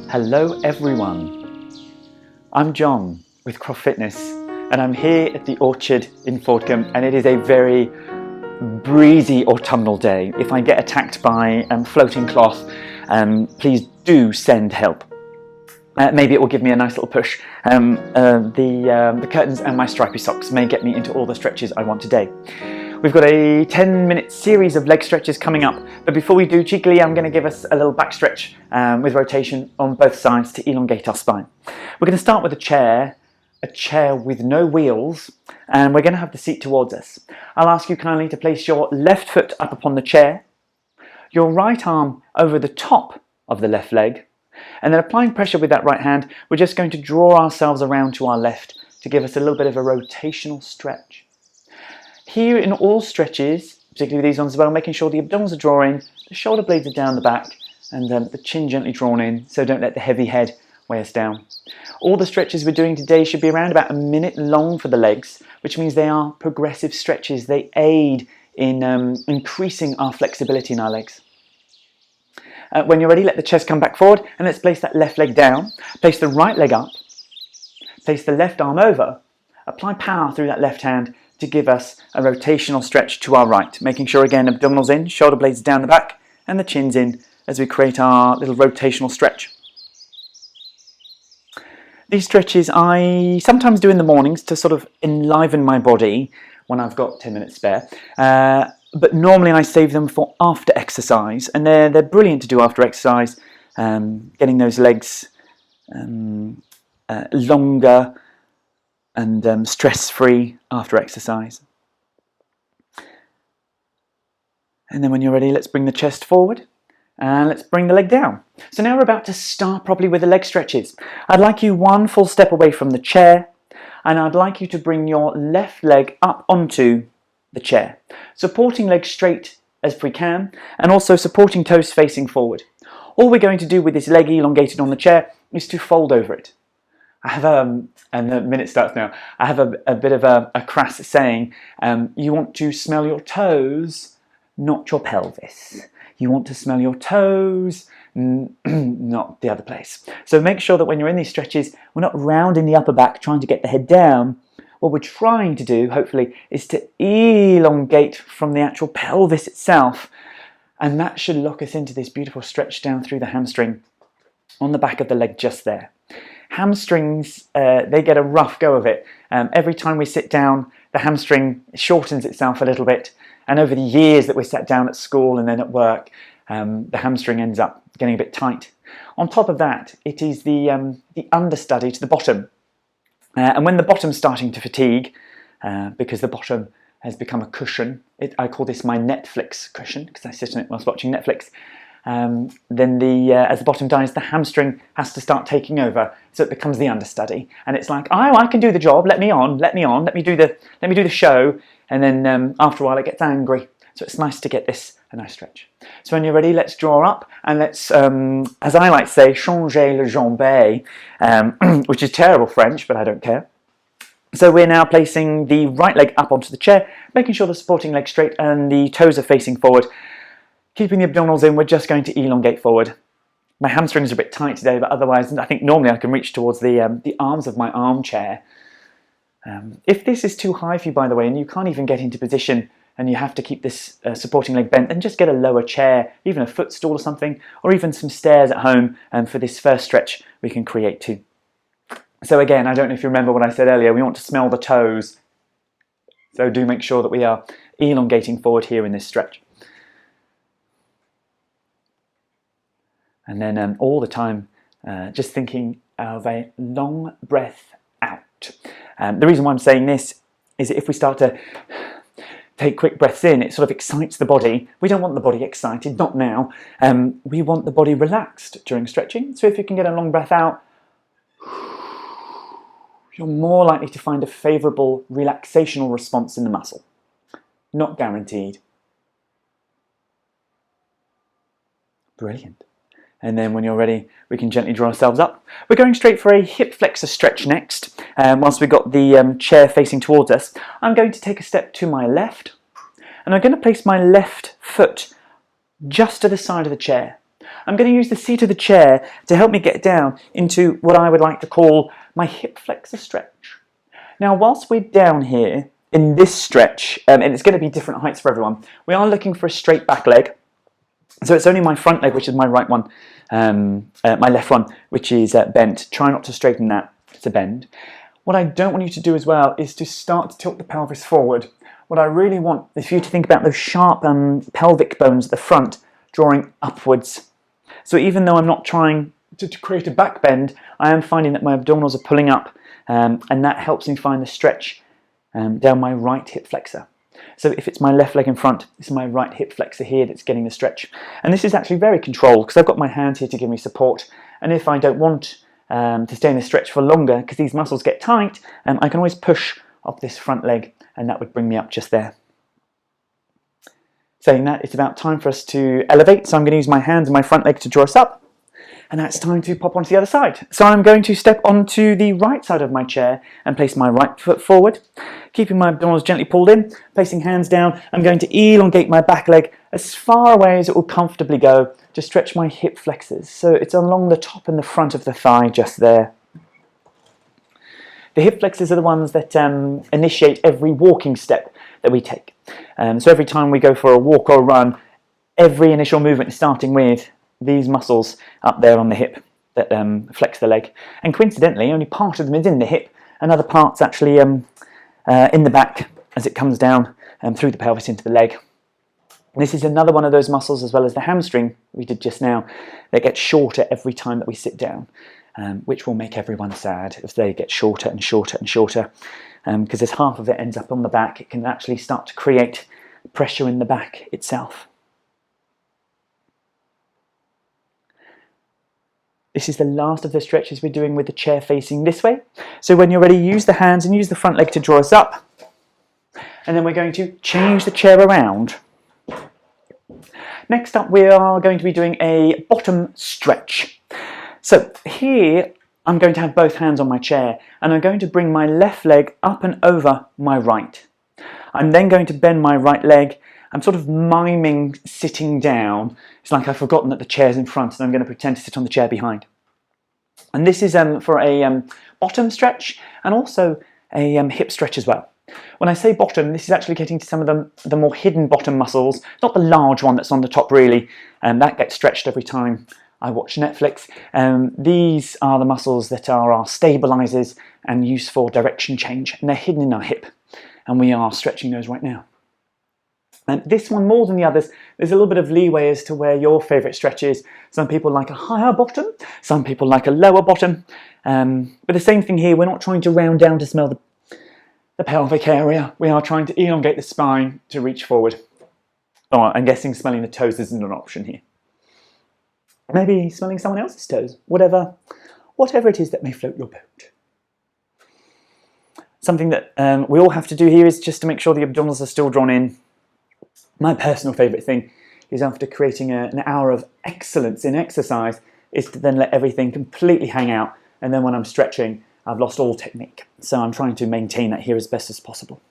Hello everyone, I'm John with Croft Fitness and I'm here at the Orchard in Fordcombe, and it is a very breezy autumnal day. If I get attacked by floating cloth, please do send help. Maybe it will give me a nice little push. The curtains and my stripy socks may get me into all the stretches I want today. We've got a 10-minute series of leg stretches coming up, but before we do, cheekily, I'm going to give us a little back stretch with rotation on both sides to elongate our spine. We're going to start with a chair with no wheels, and we're going to have the seat towards us. I'll ask you kindly to place your left foot up upon the chair, your right arm over the top of the left leg, and then applying pressure with that right hand, we're just going to draw ourselves around to our left to give us a little bit of a rotational stretch. Here in all stretches, particularly these ones as well, making sure the abdominals are drawing, the shoulder blades are down the back, and the chin gently drawn in, so don't let the heavy head weigh us down. All the stretches we're doing today should be around about a minute long for the legs, which means they are progressive stretches. They aid in increasing our flexibility in our legs. When you're ready, let the chest come back forward, and let's place that left leg down. Place the right leg up, place the left arm over, apply power through that left hand to give us a rotational stretch to our right, making sure again abdominals in, shoulder blades down the back, and the chin's in as we create our little rotational stretch. These stretches I sometimes do in the mornings to sort of enliven my body when I've got 10 minutes spare, but normally I save them for after exercise, and they're brilliant to do after exercise, getting those legs longer and stress-free after exercise. And then when you're ready, let's bring the chest forward and let's bring the leg down. So now we're about to start properly with the leg stretches. I'd like you one full step away from the chair, and I'd like you to bring your left leg up onto the chair, supporting legs straight as we can, and also supporting toes facing forward. All we're going to do with this leg elongated on the chair is to fold over it. I have and the minute starts now, I have a bit of a crass saying, you want to smell your toes, not your pelvis. You want to smell your toes, not the other place. So make sure that when you're in these stretches, we're not rounding the upper back trying to get the head down. What we're trying to do, hopefully, is to elongate from the actual pelvis itself, and that should lock us into this beautiful stretch down through the hamstring on the back of the leg just there. Hamstrings, they get a rough go of it. Every time we sit down, the hamstring shortens itself a little bit, and over the years that we sat down at school and then at work, the hamstring ends up getting a bit tight. On top of that, it is the understudy to the bottom. And when the bottom's starting to fatigue, because the bottom has become a cushion, I call this my Netflix cushion, because I sit on it whilst watching Netflix, then as the bottom dies, the hamstring has to start taking over, so it becomes the understudy, and it's like, oh, I can do the job, let me do the show, and then after a while it gets angry. So it's nice to get this a nice stretch. So when you're ready, let's draw up, and let's, as I like to say, changer le jambe, which is terrible French, but I don't care. So we're now placing the right leg up onto the chair, making sure the supporting leg's straight and the toes are facing forward. Keeping the abdominals in, we're just going to elongate forward. My hamstrings are a bit tight today, but otherwise I think normally I can reach towards the arms of my armchair. If this is too high for you, by the way, and you can't even get into position and you have to keep this supporting leg bent, then just get a lower chair, even a footstool or something, or even some stairs at home, and for this first stretch we can create too. So again, I don't know if you remember what I said earlier, we want to smell the toes. So do make sure that we are elongating forward here in this stretch. And then all the time, just thinking of a long breath out. The reason why I'm saying this is that if we start to take quick breaths in, it sort of excites the body. We don't want the body excited, not now. We want the body relaxed during stretching. So if you can get a long breath out, you're more likely to find a favourable relaxational response in the muscle. Not guaranteed. Brilliant. And then when you're ready, we can gently draw ourselves up. We're going straight for a hip flexor stretch next. Whilst we've got the chair facing towards us, I'm going to take a step to my left, and I'm going to place my left foot just to the side of the chair. I'm going to use the seat of the chair to help me get down into what I would like to call my hip flexor stretch. Now, whilst we're down here in this stretch, and it's going to be different heights for everyone, we are looking for a straight back leg. So it's only my front leg, which is my right one, my left one, which is bent. Try not to straighten that to bend. What I don't want you to do as well is to start to tilt the pelvis forward. What I really want is for you to think about those sharp pelvic bones at the front drawing upwards. So even though I'm not trying to create a back bend, I am finding that my abdominals are pulling up, and that helps me find the stretch down my right hip flexor. So if it's my left leg in front, it's my right hip flexor here that's getting the stretch. And this is actually very controlled because I've got my hand here to give me support. And if I don't want to stay in the stretch for longer because these muscles get tight, I can always push off this front leg, and that would bring me up just there. Saying that, it's about time for us to elevate, so I'm going to use my hands and my front leg to draw us up, and now it's time to pop onto the other side. So I'm going to step onto the right side of my chair and place my right foot forward, keeping my abdominals gently pulled in, placing hands down. I'm going to elongate my back leg as far away as it will comfortably go to stretch my hip flexors, so it's along the top and the front of the thigh just there. The hip flexors are the ones that initiate every walking step that we take. So every time we go for a walk or a run, every initial movement is starting with these muscles up there on the hip that flex the leg. And coincidentally, only part of them is in the hip, another part's actually in the back as it comes down through the pelvis into the leg. This is another one of those muscles, as well as the hamstring we did just now, that gets shorter every time that we sit down. Which will make everyone sad if they get shorter and shorter and shorter, because as half of it ends up on the back, it can actually start to create pressure in the back itself. This is the last of the stretches we're doing with the chair facing this way. So when you're ready, use the hands and use the front leg to draw us up, and then we're going to change the chair around. Next up, we are going to be doing a bottom stretch. So here I'm going to have both hands on my chair, and I'm going to bring my left leg up and over my right. I'm then going to bend my right leg. I'm sort of miming sitting down. It's like I've forgotten that the chair's in front, and I'm going to pretend to sit on the chair behind. And this is for a bottom stretch and also a hip stretch as well. When I say bottom, this is actually getting to some of the more hidden bottom muscles, not the large one that's on the top really, and that gets stretched every time I watch Netflix. These are the muscles that are our stabilizers and used for direction change, and they're hidden in our hip, and we are stretching those right now. And this one, more than the others, there's a little bit of leeway as to where your favorite stretch is. Some people like a higher bottom, some people like a lower bottom, but the same thing here. We're not trying to round down to smell the pelvic area. We are trying to elongate the spine to reach forward. Oh, I'm guessing smelling the toes isn't an option here. Maybe smelling someone else's toes, whatever it is that may float your boat. Something that we all have to do here is just to make sure the abdominals are still drawn in. My personal favourite thing is, after creating an hour of excellence in exercise, is to then let everything completely hang out, and then when I'm stretching, I've lost all technique. So I'm trying to maintain that here as best as possible.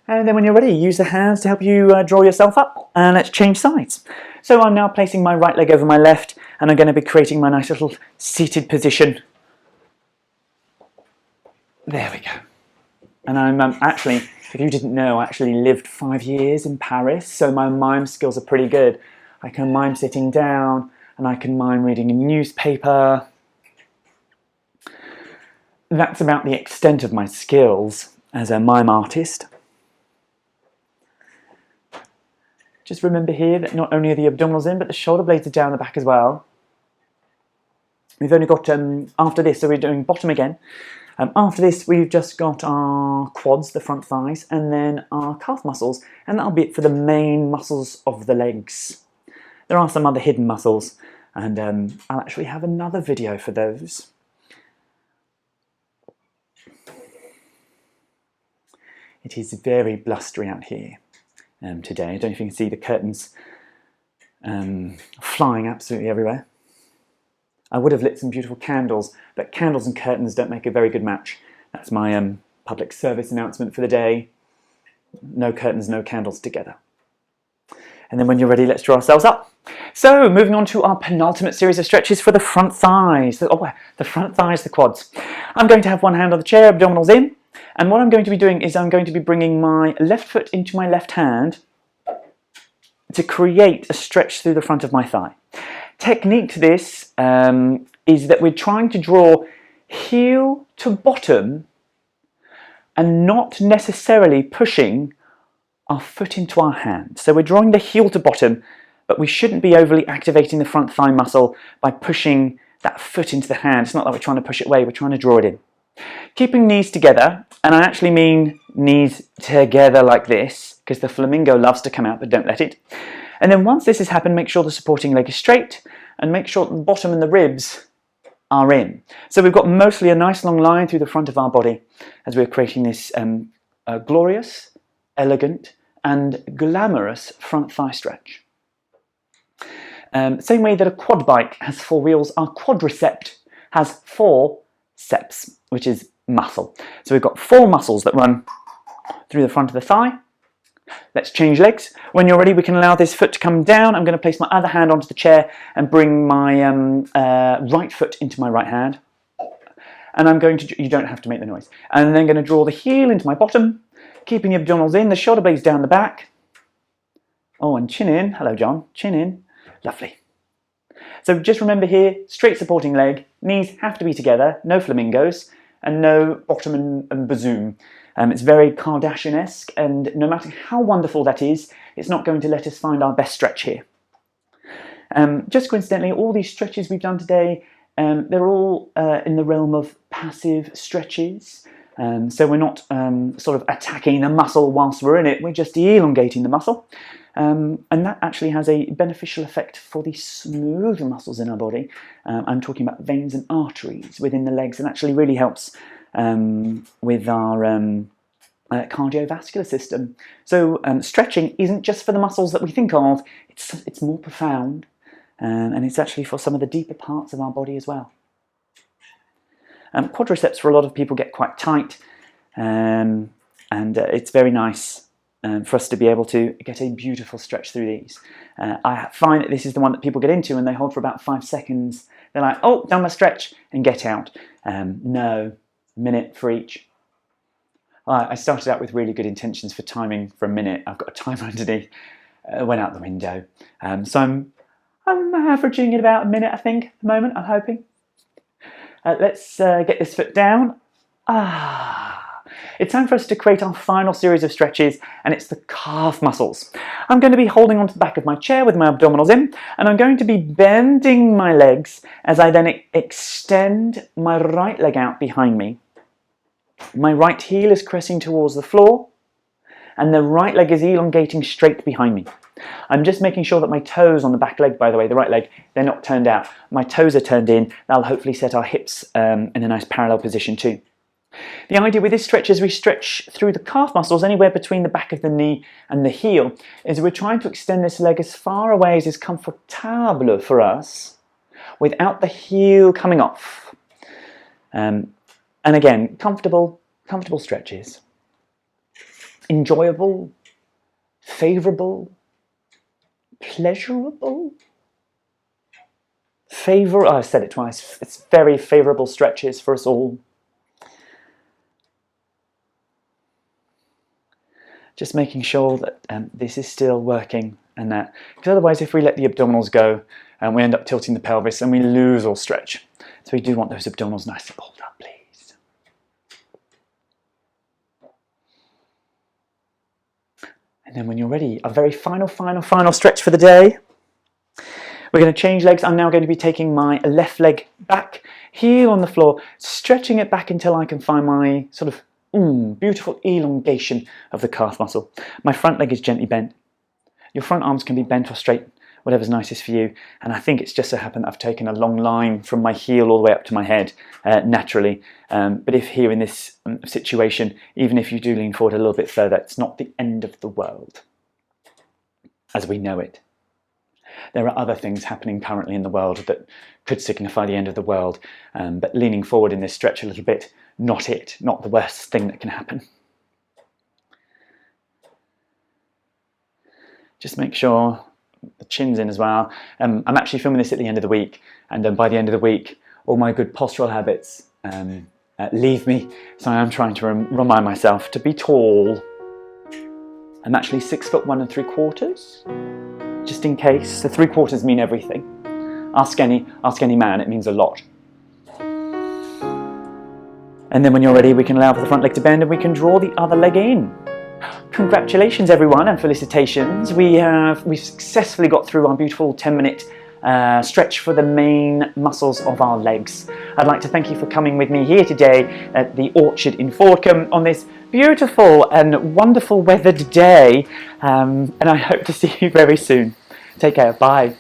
And then when you're ready, use the hands to help you draw yourself up, and let's change sides. So I'm now placing my right leg over my left, and I'm going to be creating my nice little seated position. There we go. And I'm actually, if you didn't know, I actually lived 5 years in Paris, so my mime skills are pretty good. I can mime sitting down, and I can mime reading a newspaper. That's about the extent of my skills as a mime artist. Just remember here that not only are the abdominals in, but the shoulder blades are down the back as well. We've only got, after this, so we're doing bottom again. After this, we've just got our quads, the front thighs, and then our calf muscles, and that'll be it for the main muscles of the legs. There are some other hidden muscles, and I'll actually have another video for those. It is very blustery out here today. I don't know if you can see the curtains flying absolutely everywhere. I would have lit some beautiful candles, but candles and curtains don't make a very good match. That's my public service announcement for the day. No curtains, no candles together. And then when you're ready, let's draw ourselves up. So, moving on to our penultimate series of stretches for the front thighs. The front thighs, the quads. I'm going to have one hand on the chair, abdominals in. And what I'm going to be doing is I'm going to be bringing my left foot into my left hand to create a stretch through the front of my thigh. Technique to this is that we're trying to draw heel to bottom and not necessarily pushing our foot into our hand. So we're drawing the heel to bottom, but we shouldn't be overly activating the front thigh muscle by pushing that foot into the hand. It's not like we're trying to push it away, we're trying to draw it in. Keeping knees together, and I actually mean knees together like this, because the flamingo loves to come out, but don't let it. And then once this has happened, make sure the supporting leg is straight, and make sure the bottom and the ribs are in. So we've got mostly a nice long line through the front of our body as we're creating this glorious, elegant, and glamorous front thigh stretch. Same way that a quad bike has 4 wheels, our quadriceps has 4 ceps, which is muscle. So we've got 4 muscles that run through the front of the thigh. Let's change legs. When you're ready, we can allow this foot to come down. I'm going to place my other hand onto the chair and bring my right foot into my right hand. And I'm going to, you don't have to make the noise. And then going to draw the heel into my bottom, keeping the abdominals in, the shoulder blades down the back. Oh, and chin in. Hello, John. Chin in. Lovely. So just remember here, straight supporting leg, knees have to be together, no flamingos, and no bottom and bazoom. It's very Kardashian-esque, and no matter how wonderful that is, it's not going to let us find our best stretch here. Just coincidentally, all these stretches we've done today, they're all in the realm of passive stretches. So we're not sort of attacking the muscle whilst we're in it, we're just elongating the muscle. And that actually has a beneficial effect for the smoother muscles in our body. I'm talking about veins and arteries within the legs, and actually really helps with our cardiovascular system. So stretching isn't just for the muscles that we think of, it's more profound, and it's actually for some of the deeper parts of our body as well. Quadriceps for a lot of people get quite tight, and it's very nice for us to be able to get a beautiful stretch through these. I find that this is the one that people get into and they hold for about 5 seconds. They're like, oh, done my stretch, and get out. No, minute for each. I started out with really good intentions for timing for a minute. I've got a timer underneath. Went out the window. So I'm averaging at about a minute, I think, at the moment, I'm hoping. Let's get this foot down. It's time for us to create our final series of stretches, and it's the calf muscles. I'm going to be holding onto the back of my chair with my abdominals in, and I'm going to be bending my legs as I then extend my right leg out behind me. My right heel is pressing towards the floor, and the right leg is elongating straight behind me. I'm just making sure that my toes on the back leg, by the way, the right leg, they're not turned out. My toes are turned in. That'll hopefully set our hips in a nice parallel position too. The idea with this stretch is we stretch through the calf muscles anywhere between the back of the knee and the heel, is we're trying to extend this leg as far away as is comfortable for us without the heel coming off. And again, comfortable stretches. Enjoyable, favourable, pleasurable. I said it twice. It's very favourable stretches for us all. Just making sure that this is still working, and that, because otherwise if we let the abdominals go, we end up tilting the pelvis and we lose all stretch. So we do want those abdominals nice and pulled up, please. And then when you're ready, our very final stretch for the day. We're going to change legs. I'm now going to be taking my left leg back, heel on the floor, stretching it back until I can find my sort of beautiful elongation of the calf muscle. My front leg is gently bent. Your front arms can be bent or straight, whatever's nicest for you. And I think it's just so happened that I've taken a long line from my heel all the way up to my head naturally. But if here in this situation, even if you do lean forward a little bit further, it's not the end of the world as we know it. There are other things happening currently in the world that could signify the end of the world, but leaning forward in this stretch a little bit, not the worst thing that can happen. Just make sure the chin's in as well. I'm actually filming this at the end of the week, and by the end of the week, all my good postural habits leave me. So I am trying to remind myself to be tall. I'm actually 6'1 3/4, just in case. The 3/4 mean everything. Ask any man, it means a lot. And then when you're ready, we can allow for the front leg to bend and we can draw the other leg in. Congratulations everyone, and felicitations. We've successfully got through our beautiful 10-minute stretch for the main muscles of our legs. I'd like to thank you for coming with me here today at the Orchard in Fordcombe on this beautiful and wonderful weathered day, and I hope to see you very soon. Take care, bye.